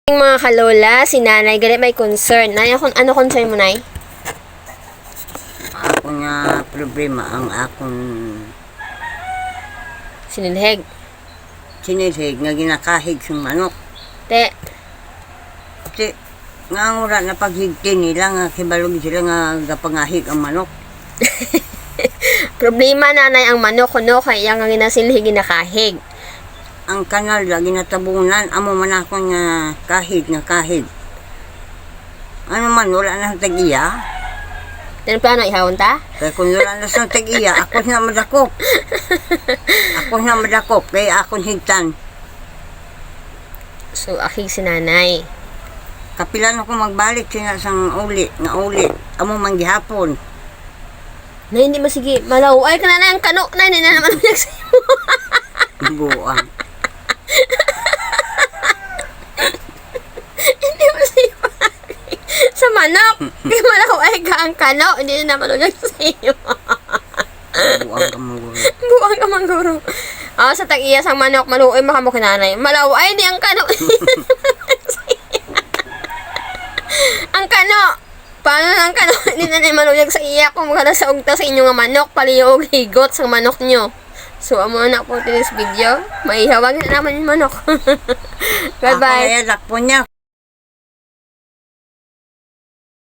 Mga kalola, si nanay, gali may concern. Nay, ano concern mo, nay? Ako nga problema ang akong Sinilheg. sinilhig nga ginakahig sa manok. Te, Kasi nga ang ura na paghigti nila nga kibalog sila nga gapangahig ang manok. problema nanay ang manok kuno kaya nga ginasilhig ginakahig. Ang kanal la ginatabunan amo man ako nga kahig. Ano man wala na sa tag-iya. Ano plano ihawon ta? Kaya kung wala na sa tag-iya, ako na madakop. Kaya ako higtan. So, akig si nanay. Kapilan ako magbalik sina sang uli. Amo man gihapon. Nay, hindi masige. Malaw. Ay, ka nanay ang kano. Nay, hindi na naman nagsiyo. Buang. Hindi masige. Sa manok. Kaya malaw ay ka ang kano. Hindi na naman nagsiyo. Buang ka mo. Buang ka mangguro. Sa tag-iya sang manok, maluoy makamo kinanay. Malaw ay, di ang kano. Ang kano. Paano ang kano? Hindi na maluyag sa iya kung magkala sa ugta sa inyo nga manok, paliyog, higot sa manok nyo. So, amo na po this video. Maihawag na naman yung manok. Bye-bye. Ako na po niya.